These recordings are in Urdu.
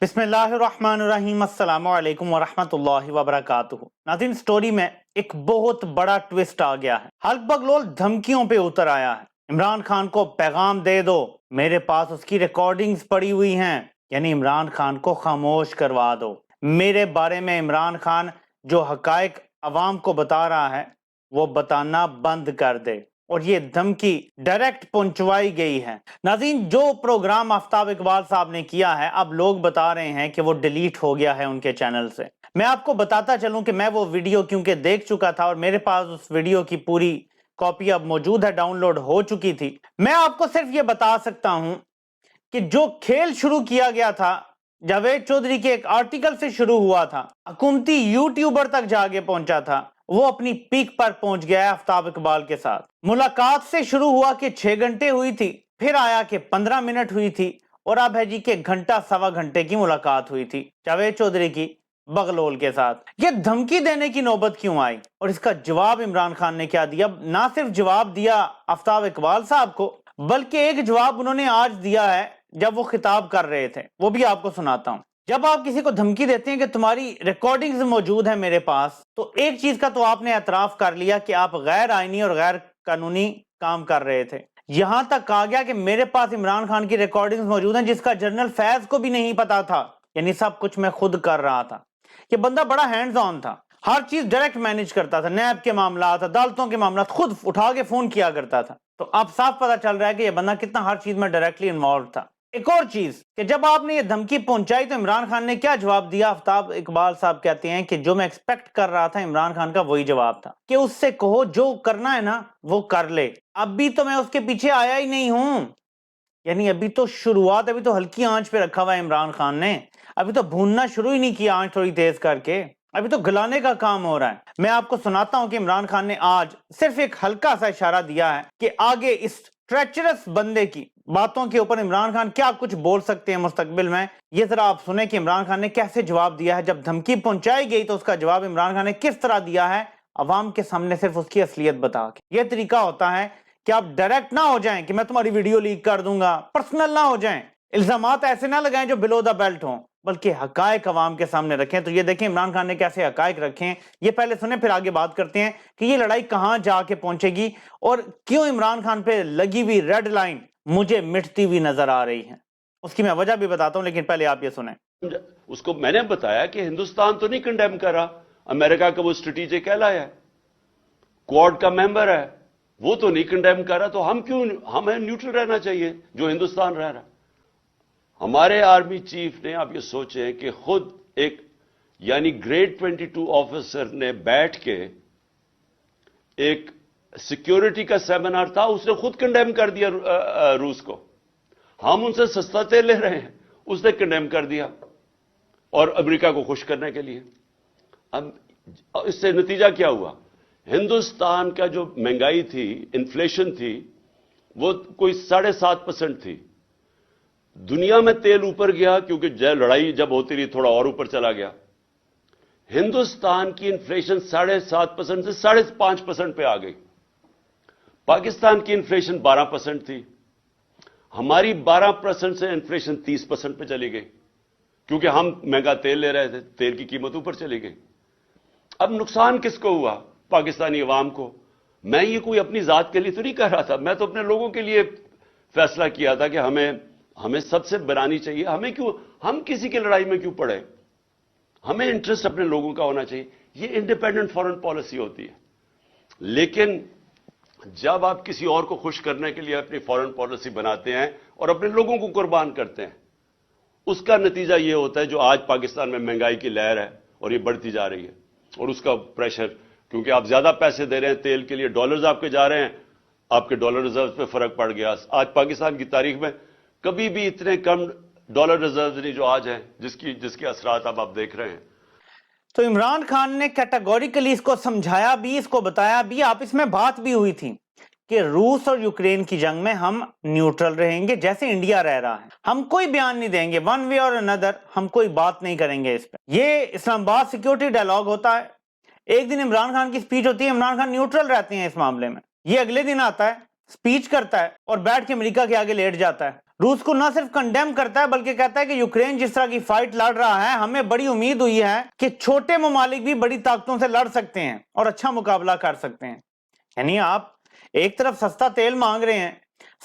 بسم اللہ الرحمن الرحیم، السلام علیکم ورحمۃ اللہ وبرکاتہ۔ ناظرین، سٹوری میں ایک بہت بڑا ٹویسٹ آ گیا ہے۔ حلق بگلول دھمکیوں پہ اتر آیا ہے۔ عمران خان کو پیغام دے دو، میرے پاس اس کی ریکارڈنگز پڑی ہوئی ہیں، یعنی عمران خان کو خاموش کروا دو۔ میرے بارے میں عمران خان جو حقائق عوام کو بتا رہا ہے وہ بتانا بند کر دے، اور یہ دھمکی ڈائریکٹ پہنچوائی گئی ہے۔ ناظرین، جو پروگرام آفتاب اقبال صاحب نے کیا ہے، اب لوگ بتا رہے ہیں کہ وہ ڈیلیٹ ہو گیا ہے ان کے چینل سے۔ میں آپ کو بتاتا چلوں کہ میں وہ ویڈیو کیونکہ دیکھ چکا تھا اور میرے پاس اس ویڈیو کی پوری کاپی اب موجود ہے، ڈاؤن لوڈ ہو چکی تھی۔ میں آپ کو صرف یہ بتا سکتا ہوں کہ جو کھیل شروع کیا گیا تھا جاوید چودھری کے ایک آرٹیکل سے شروع ہوا تھا، حکومتی یوٹیوبر تک جا کے پہنچا تھا، وہ اپنی پیک پر پہنچ گیا ہے آفتاب اقبال کے ساتھ۔ ملاقات سے شروع ہوا کہ 6 گھنٹے ہوئی تھی، پھر آیا کہ 15 منٹ ہوئی تھی، اور اب ہے جی کہ گھنٹہ سوا گھنٹے کی ملاقات ہوئی تھی جاوید چودھری کی بغلول کے ساتھ۔ یہ دھمکی دینے کی نوبت کیوں آئی، اور اس کا جواب عمران خان نے کیا دیا؟ نہ صرف جواب دیا آفتاب اقبال صاحب کو، بلکہ ایک جواب انہوں نے آج دیا ہے جب وہ خطاب کر رہے تھے، وہ بھی آپ کو سناتا ہوں۔ جب آپ کسی کو دھمکی دیتے ہیں کہ تمہاری ریکارڈنگز موجود ہیں میرے پاس، تو ایک چیز کا تو آپ نے اعتراف کر لیا کہ آپ غیر آئینی اور غیر قانونی کام کر رہے تھے۔ یہاں تک کہا گیا کہ میرے پاس عمران خان کی ریکارڈنگز موجود ہیں جس کا جنرل فیض کو بھی نہیں پتا تھا، یعنی سب کچھ میں خود کر رہا تھا۔ یہ بندہ بڑا ہینڈز آن تھا، ہر چیز ڈائریکٹ مینج کرتا تھا، نیب کے معاملات، عدالتوں کے معاملات خود اٹھا کے فون کیا کرتا تھا۔ تو اب صاف پتا چل رہا ہے کہ یہ بندہ کتنا ہر چیز میں ڈائریکٹلی انوالو تھا۔ ایک اور چیز کہ جب آپ نے یہ دھمکی پہنچائی تو عمران خان نے کیا جواب دیا؟ آفتاب اقبال صاحب کہتے ہیں کہ جو میں ایکسپیکٹ کر رہا تھا عمران خان کا وہی جواب تھا کہ اس سے کہو جو کرنا ہے نا وہ کر لے، اب بھی تو میں اس کے پیچھے آیا ہی نہیں ہوں۔ یعنی ابھی تو شروعات، ابھی تو ہلکی آنچ پہ رکھا ہوا ہے عمران خان نے، ابھی تو بھوننا شروع ہی نہیں کیا آنچ تھوڑی تیز کر کے، ابھی تو گلانے کا کام ہو رہا ہے۔ میں آپ کو سناتا ہوں کہ عمران خان نے آج صرف ایک ہلکا سا اشارہ دیا ہے کہ آگے اس ٹریچرس بندے کی باتوں کے اوپر عمران خان کیا کچھ بول سکتے ہیں مستقبل میں۔ یہ ذرا آپ سنیں کہ عمران خان نے کیسے جواب دیا ہے، جب دھمکی پہنچائی گئی تو اس کا جواب عمران خان نے کس طرح دیا ہے، عوام کے سامنے صرف اس کی اصلیت بتا کے۔ یہ طریقہ ہوتا ہے کہ آپ ڈائریکٹ نہ ہو جائیں کہ میں تمہاری ویڈیو لیک کر دوں گا، پرسنل نہ ہو جائیں، الزامات ایسے نہ لگائیں جو بلو دا بیلٹ ہوں، بلکہ حقائق عوام کے سامنے رکھیں۔ تو یہ دیکھیں عمران خان نے کیسے حقائق رکھے ہیں، یہ پہلے سنیں پھر آگے بات کرتے ہیں کہ یہ لڑائی کہاں جا کے پہنچے گی اور کیوں عمران خان پہ لگی ہوئی ریڈ لائن مجھے مٹتی ہوئی نظر آ رہی ہے۔ اس کی میں وجہ بھی بتاتا ہوں، لیکن پہلے آپ یہ سنیں۔ اس کو میں نے بتایا کہ ہندوستان تو نہیں کنڈیم کر رہا، امریکہ کا وہ اسٹریٹجک ایلائی ہے، کوڈ کا ممبر ہے، وہ تو نہیں کنڈیم کر رہا، تو ہمیں نیوٹرل رہنا چاہیے جو ہندوستان رہ رہا۔ ہمارے آرمی چیف نے، آپ یہ سوچیں کہ خود ایک یعنی گریڈ 22 آفیسر نے بیٹھ کے ایک سیکیورٹی کا سیمینار تھا، اس نے خود کنڈیم کر دیا روس کو۔ ہم ان سے سستا تیل لے رہے ہیں، اس نے کنڈیم کر دیا، اور امریکہ کو خوش کرنے کے لیے۔ اب اس سے نتیجہ کیا ہوا؟ ہندوستان کا جو مہنگائی تھی، انفلیشن تھی، وہ کوئی 7.5% تھی۔ دنیا میں تیل اوپر گیا کیونکہ لڑائی جب ہوتی رہی تھوڑا اور اوپر چلا گیا۔ ہندوستان کی انفلیشن 7.5% سے 5.5% پہ آ گئی۔ پاکستان کی انفلیشن 12% تھی، ہماری 12% سے انفلیشن 30% پہ چلی گئی، کیونکہ ہم مہنگا تیل لے رہے تھے، تیل کی قیمت اوپر چلی گئی۔ اب نقصان کس کو ہوا؟ پاکستانی عوام کو۔ میں یہ کوئی اپنی ذات کے لیے تو نہیں کہہ رہا تھا، میں تو اپنے لوگوں کے لیے فیصلہ کیا تھا کہ ہمیں سب سے بنانی چاہیے، ہم کسی کی لڑائی میں کیوں پڑے، ہمیں انٹرسٹ اپنے لوگوں کا ہونا چاہیے۔ یہ انڈیپینڈنٹ فارن پالیسی ہوتی ہے۔ لیکن جب آپ کسی اور کو خوش کرنے کے لیے اپنی فارن پالیسی بناتے ہیں اور اپنے لوگوں کو قربان کرتے ہیں، اس کا نتیجہ یہ ہوتا ہے جو آج پاکستان میں مہنگائی کی لہر ہے اور یہ بڑھتی جا رہی ہے، اور اس کا پریشر، کیونکہ آپ زیادہ پیسے دے رہے ہیں تیل کے لیے، ڈالرز آپ کے جا رہے ہیں، آپ کے ڈالر ریزروز پہ فرق پڑ گیا۔ آج پاکستان کی تاریخ میں کبھی بھی اتنے کم ڈالر ریزروز نہیں جو آج ہیں، جس کے اثرات اب آپ دیکھ رہے ہیں۔ تو عمران خان نے کیٹاگوریکلی اس کو سمجھایا بھی، اس کو بتایا بھی، آپس میں بات بھی ہوئی تھی کہ روس اور یوکرین کی جنگ میں ہم نیوٹرل رہیں گے جیسے انڈیا رہ رہا ہے، ہم کوئی بیان نہیں دیں گے، ون وے اور اندر ہم کوئی بات نہیں کریں گے اس پہ۔ یہ اسلام آباد سیکیورٹی ڈائلاگ ہوتا ہے۔ ایک دن عمران خان کی سپیچ ہوتی ہے، عمران خان نیوٹرل رہتے ہیں اس معاملے میں، یہ اگلے دن آتا ہے، سپیچ کرتا ہے اور بیٹھ کے امریکہ کے آگے لیٹ جاتا ہے، روس کو نہ صرف کنڈیم کرتا ہے بلکہ کہتا ہے کہ یوکرین جس طرح کی فائٹ لڑ رہا ہے ہمیں بڑی امید ہوئی ہے کہ چھوٹے ممالک بھی بڑی طاقتوں سے لڑ سکتے ہیں اور اچھا مقابلہ کر سکتے ہیں. یعنی آپ ایک طرف سستا تیل مانگ رہے ہیں,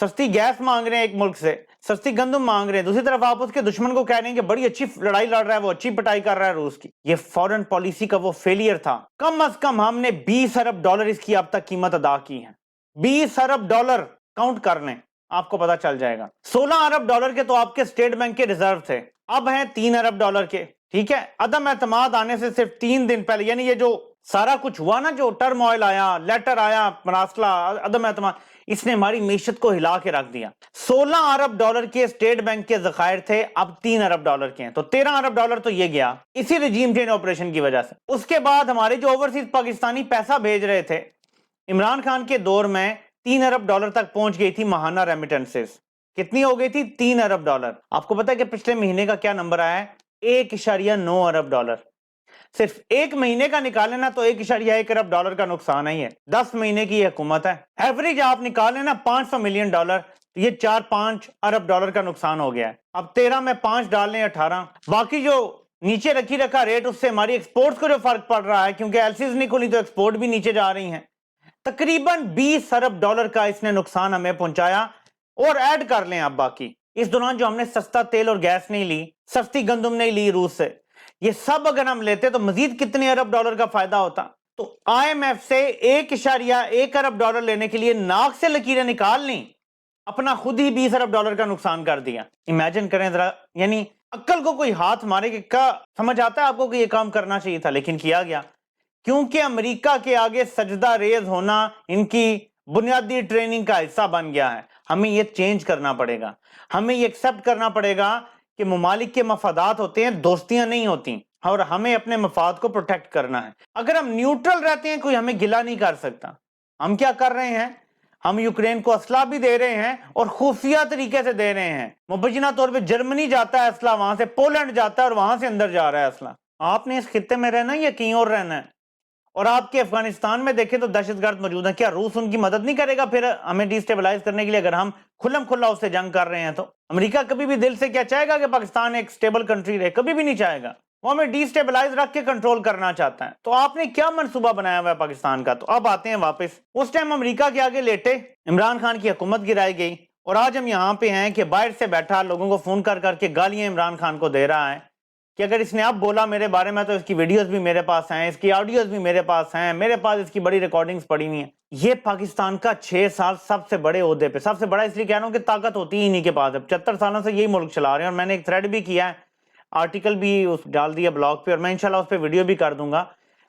سستی گیس مانگ رہے ہیں ایک ملک سے, سستی گندم مانگ رہے ہیں, دوسری طرف آپ اس کے دشمن کو کہہ رہے ہیں کہ بڑی اچھی لڑائی لڑ رہا ہے, وہ اچھی پٹائی کر رہا ہے روس کی. یہ فورن پالیسی کا وہ فیلئر تھا. کم از کم ہم نے $20 ارب اس کی اب تک قیمت ادا کی ہے. $20 ارب کاؤنٹ کر لیں, آپ کو پتا چل جائے گا. $16 ارب کے تو آپ کے اسٹیٹ بینک کے ریزرو تھے, اب ہیں $3 ارب کے. ٹھیک ہے, عدم اعتماد آنے سے صرف 3 دن پہلے, یعنی یہ جو سارا کچھ ہوا نا, جو ٹرم آئل آیا, لیٹر آیا, مراسلہ, عدم اعتماد, اس نے ہماری معیشت کو ہلا کے رکھ دیا. $16 ارب کے اسٹیٹ بینک کے ذخائر تھے, اب $3 ارب کے ہیں, تو $13 ارب تو یہ گیا اسی رجیم چینج آپریشن کی وجہ سے. اس کے بعد ہمارے جو اوورسیز پاکستانی پیسہ بھیج رہے تھے, عمران خان کے دور میں $3 ارب تک پہنچ گئی تھی ماہانہ ریمیٹنسز. کتنی ہو گئی تھی؟ $3 ارب. آپ کو پتا ہے کہ پچھلے مہینے کا کیا نمبر آیا ہے؟ $1.9 ارب. صرف ایک مہینے کا نکالیں نا تو $1.1 ارب کا نقصان ہے. 10 مہینے کی یہ حکومت ہے, ایوریج آپ نکالیں نا $500 ملین, تو یہ 4-5 ارب کا نقصان ہو گیا ہے. اب 13 میں 5 ڈال لیں 18, باقی جو نیچے رکھی رکھا ریٹ اس سے ہماری ایکسپورٹس کو جو فرق پڑ رہا ہے, کیونکہ ایلسیز نہیں کھلی تو ایکسپورٹ بھی نیچے جا رہی ہیں, تقریباً $20 ارب کا اس نے نقصان ہمیں پہنچایا. اور ایڈ کر لیں آپ باقی, اس دوران جو ہم نے سستا تیل اور گیس نہیں لی, سستی گندم نہیں لی روس سے, یہ سب اگر ہم لیتے تو مزید کتنے ارب کا فائدہ ہوتا. تو آئی ایم ایف سے $1.1 ارب لینے کے لیے ناک سے لکیریں نکال لیں, اپنا خود ہی $20 ارب کا نقصان کر دیا. امیجن کریں ذرا, یعنی عقل کو کوئی ہاتھ مارے کہ کا سمجھ آتا ہے آپ کو کہ یہ کام کرنا چاہیے تھا, لیکن کیا گیا کیونکہ امریکہ کے آگے سجدہ ریز ہونا ان کی بنیادی ٹریننگ کا حصہ بن گیا ہے. ہمیں یہ چینج کرنا پڑے گا, ہمیں یہ ایکسپٹ کرنا پڑے گا کہ ممالک کے مفادات ہوتے ہیں, دوستیاں نہیں ہوتی, اور ہمیں اپنے مفاد کو پروٹیکٹ کرنا ہے. اگر ہم نیوٹرل رہتے ہیں کوئی ہمیں گلا نہیں کر سکتا. ہم کیا کر رہے ہیں؟ ہم یوکرین کو اسلحہ بھی دے رہے ہیں اور خفیہ طریقے سے دے رہے ہیں. مبینہ طور پہ جرمنی جاتا ہے اسلحہ, وہاں سے پولینڈ جاتا ہے اور وہاں سے اندر جا رہا ہے اسلحہ. آپ نے اس خطے میں رہنا یا کہیں اور رہنا ہے؟ اور آپ کے افغانستان میں دیکھیں تو دہشت گرد موجود ہیں, کیا روس ان کی مدد نہیں کرے گا پھر ہمیں ڈی سٹیبلائز کرنے کے لیے؟ اگر ہم کھلم کھلا اس سے جنگ کر رہے ہیں تو امریکہ کبھی بھی دل سے کیا چاہے گا کہ پاکستان ایک سٹیبل کنٹری رہے؟ کبھی بھی نہیں چاہے گا. وہ ہمیں ڈی سٹیبلائز رکھ کے کنٹرول کرنا چاہتا ہے. تو آپ نے کیا منصوبہ بنایا ہوا ہے پاکستان کا؟ تو اب آتے ہیں واپس, اس ٹائم امریکہ کے آگے لیٹے, عمران خان کی حکومت گرائی گئی, اور آج ہم یہاں پہ ہیں کہ باہر سے بیٹھا لوگوں کو فون کر کر کے گالیاں عمران خان کو دے رہا ہے کہ اگر اس نے اب بولا میرے بارے میں تو اس کی ویڈیوز بھی میرے پاس ہیں, اس کی آڈیوز بھی میرے پاس ہیں, میرے پاس اس کی بڑی ریکارڈنگز پڑی ہوئی ہیں. یہ پاکستان کا 6 سال سب سے بڑے عہدے پہ, سب سے بڑا اس لیے کہہ رہا ہوں کہ طاقت ہوتی ہی نہیں کے پاس. 75 سالوں سے یہی ملک چلا رہے ہیں, اور میں نے ایک تھریڈ بھی کیا ہے, آرٹیکل بھی ڈال دیا بلاگ پہ, اور میں انشاءاللہ اس پہ ویڈیو بھی کر دوں گا.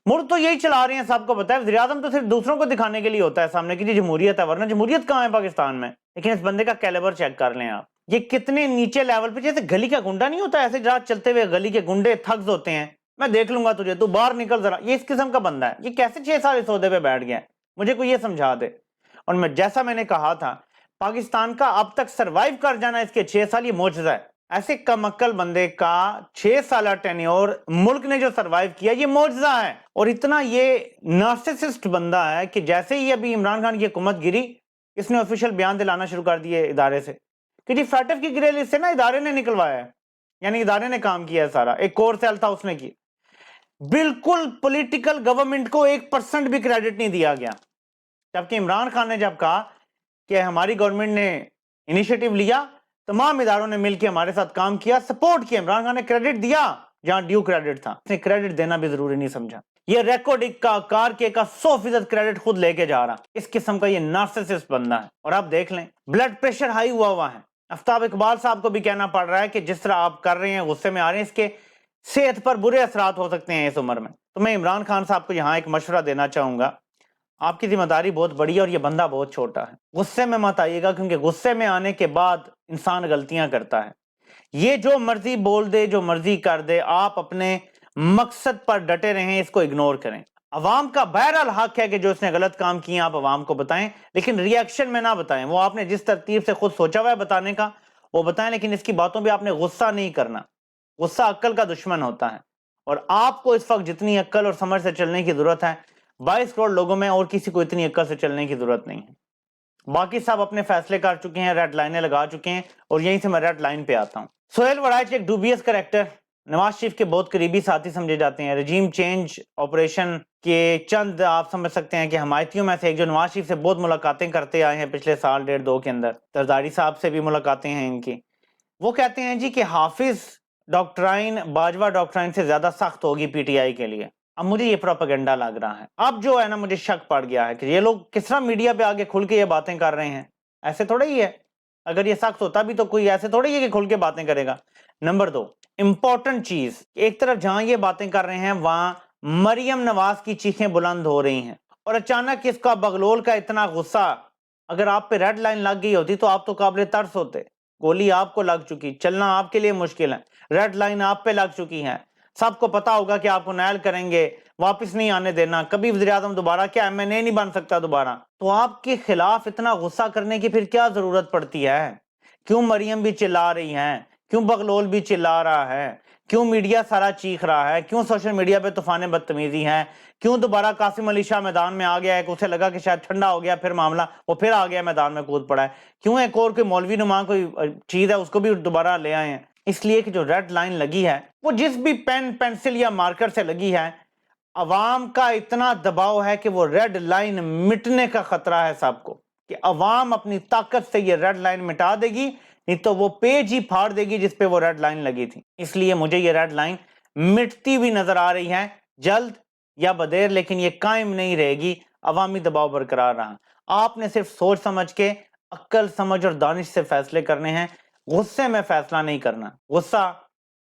ملک تو یہی چلا رہے ہیں, سب کو پتا ہے. وزیر اعظم تو صرف دوسروں کو دکھانے کے لیے ہوتا ہے سامنے کی جی جمہوریت ہے, ورنہ جمہوریت کہاں ہے پاکستان میں. لیکن اس بندے کا کیلیبر چیک کر لیں آپ, یہ کتنے نیچے لیول پہ, جیسے گلی کا گنڈا نہیں ہوتا ایسے رات چلتے ہوئے گلی کے گنڈے تھگز ہوتے ہیں, میں دیکھ لوں گا تجھے, تو باہر نکل ذرا, یہ اس قسم کا بندہ ہے. یہ کیسے 6 سال اس عہدے پہ بیٹھ گیا ہے, مجھے کوئی یہ سمجھا دے. اور جیسا میں نے کہا تھا, پاکستان کا اب تک سروائیو کر جانا اس کے 6 سال یہ معجزہ ہے. ایسے کم عقل بندے کا 6 سالہ ٹینیور ملک نے جو سروائیو کیا یہ معجزہ ہے. اور اتنا یہ نارسسسٹ بندہ ہے کہ جیسے ہی ابھی عمران خان کی حکومت گری, اس نے آفیشیل بیان دلانا شروع کر دیے ادارے سے کہ جی فیٹف کی گریل اس سے نا ادارے نے نکلوایا ہے, یعنی ادارے نے کام کیا ہے سارا, ایک کور سیل تھا اس نے کی. بالکل پولیٹیکل گورنمنٹ کو 1% بھی کریڈٹ نہیں دیا گیا. جبکہ عمران خان نے جب کہا کہ ہماری گورنمنٹ نے انیشیٹو لیا, تمام اداروں نے مل کے ہمارے ساتھ کام کیا, سپورٹ کیا, عمران خان نے کریڈٹ دیا جہاں ڈیو کریڈٹ تھا. اس نے کریڈٹ دینا بھی ضروری نہیں سمجھا. یہ ریکارڈنگ کا کار کے کا 100% کریڈٹ خود لے کے جا رہا. اس قسم کا یہ نارسسسٹ بندہ ہے. اور آپ دیکھ لیں بلڈ پریشر ہائی ہوا ہے. آفتاب اقبال صاحب کو بھی کہنا پڑ رہا ہے کہ جس طرح آپ کر رہے ہیں, غصے میں آ رہے ہیں, اس کے صحت پر برے اثرات ہو سکتے ہیں اس عمر میں. تو میں عمران خان صاحب کو یہاں ایک مشورہ دینا چاہوں گا, آپ کی ذمہ داری بہت بڑی ہے اور یہ بندہ بہت چھوٹا ہے. غصے میں مت آئیے گا, کیونکہ غصے میں آنے کے بعد انسان غلطیاں کرتا ہے. یہ جو مرضی بول دے, جو مرضی کر دے, آپ اپنے مقصد پر ڈٹے رہیں, اس کو اگنور کریں. عوام کا بہرحال حق ہے کہ جو اس نے غلط کام کیے آپ عوام کو بتائیں, لیکن ری ایکشن میں نہ بتائیں. وہ آپ نے جس ترتیب سے خود سوچا ہوا ہے بتانے کا وہ بتائیں, لیکن اس کی باتوں پہ آپ نے غصہ نہیں کرنا. غصہ عقل کا دشمن ہوتا ہے, اور آپ کو اس وقت جتنی عقل اور سمجھ سے چلنے کی ضرورت ہے 22 کروڑ لوگوں میں اور کسی کو اتنی عقل سے چلنے کی ضرورت نہیں ہے. باقی سب اپنے فیصلے کر چکے ہیں، ریڈ لائنیں لگا چکے ہیں، اور یہیں سے میں ریڈ لائن پہ آتا ہوں۔ سہیل وڑائچ ایک ڈوبیس کریکٹر، نواز شریف کے بہت قریبی ساتھی سمجھے جاتے ہیں، رجیم چینج آپریشن کے چند آپ سمجھ سکتے ہیں کہ حمایتیوں میں سے ایک، جو نواز شریف سے بہت ملاقاتیں کرتے آئے ہیں پچھلے سال ڈیڑھ دو کے اندر۔ زرداری صاحب سے بھی ملاقاتیں ہیں ان کی۔ وہ کہتے ہیں جی کہ حافظ ڈاکٹرائن باجوہ ڈاکٹرائن سے زیادہ سخت ہوگی پی ٹی آئی کے لیے۔ اب مجھے یہ پروپیگنڈا لگ رہا ہے، اب جو ہے نا مجھے شک پڑ گیا ہے کہ یہ لوگ کس طرح میڈیا پہ آگے کھل کے یہ باتیں کر رہے ہیں۔ ایسے تھوڑا ہی ہے، اگر یہ سخت ہوتا بھی تو کوئی ایسے تھوڑا ہی ہے کہ کھل کے باتیں کرے گا۔ نمبر 2، امپورٹنٹ چیز، ایک طرف جہاں یہ باتیں کر رہے ہیں وہاں مریم نواز کی چیخیں بلند ہو رہی ہیں، اور اچانک اس کا بغلول کا اتنا غصہ، اگر آپ پہ ریڈ لائن لگ گئی ہوتی تو آپ تو قابل ترس ہوتے، گولی آپ کو لگ چکی، چلنا آپ کے لیے مشکل ہے، ریڈ لائن آپ پہ لگ چکی ہے، سب کو پتا ہوگا کہ آپ کو نیل کریں گے، واپس نہیں آنے دینا، کبھی وزیر اعظم دوبارہ کیا ایم این اے نہیں بن سکتا دوبارہ، تو آپ کے خلاف اتنا غصہ کرنے کی پھر کیا ضرورت پڑتی ہے؟ کیوں مریم بھی چلا رہی ہیں؟ کیوں بغلول بھی چلا رہا ہے؟ کیوں میڈیا سارا چیخ رہا ہے؟ کیوں سوشل میڈیا پہ طوفان بدتمیزی ہے؟ کیوں دوبارہ قاسم علی شاہ میدان میں آ گیا ہے کہ اسے لگا کہ شاید ٹھنڈا ہو گیا پھر معاملہ، وہ پھر آ گیا میدان میں کود پڑا ہے؟ کیوں ایک اور کوئی مولوی نما کوئی چیز ہے اس کو بھی دوبارہ لے آئے ہیں؟ اس لیے کہ جو ریڈ لائن لگی ہے وہ جس بھی پین پینسل یا مارکر سے لگی ہے، عوام کا اتنا دباؤ ہے کہ وہ ریڈ لائن مٹنے کا خطرہ ہے سب کو، کہ عوام اپنی طاقت سے یہ ریڈ لائن مٹا دے گی، نہیں تو وہ پیج ہی پھاڑ دے گی جس پہ وہ ریڈ لائن لگی تھی۔ اس لیے مجھے یہ ریڈ لائن مٹتی ہوئی نظر آ رہی ہے، جلد یا بدیر، لیکن یہ قائم نہیں رہے گی، عوامی دباؤ برقرار رہا۔ آپ نے صرف سوچ سمجھ کے، عقل سمجھ اور دانش سے فیصلے کرنے ہیں، غصے میں فیصلہ نہیں کرنا۔ غصہ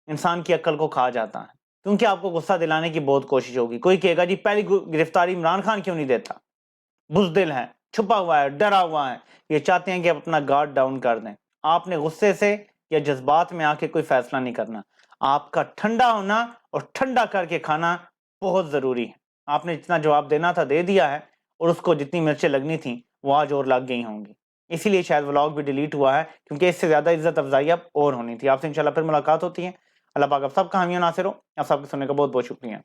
انسان کی عقل کو کھا جاتا ہے، کیونکہ آپ کو غصہ دلانے کی بہت کوشش ہوگی۔ کوئی کہے گا جی پہلی گرفتاری عمران خان کیوں نہیں دیتا، بزدل ہے، چھپا ہوا ہے، ڈرا ہوا ہے، یہ چاہتے ہیں کہ آپ اپنا گارڈ ڈاؤن کر دیں۔ آپ نے غصے سے یا جذبات میں آ کے کوئی فیصلہ نہیں کرنا، آپ کا ٹھنڈا ہونا اور ٹھنڈا کر کے کھانا بہت ضروری ہے۔ آپ نے جتنا جواب دینا تھا دے دیا ہے، اور اس کو جتنی مرچیں لگنی تھیں وہ آج اور لگ گئی ہوں گی، اسی لیے شاید ولاگ بھی ڈیلیٹ ہوا ہے، کیونکہ اس سے زیادہ عزت افزائی اب اور ہونی تھی۔ آپ سے انشاءاللہ پھر ملاقات ہوتی ہے۔ اللہ پاک آپ سب کا حامی و ناصر ہو۔ آپ سب کے سننے کا بہت بہت شکریہ۔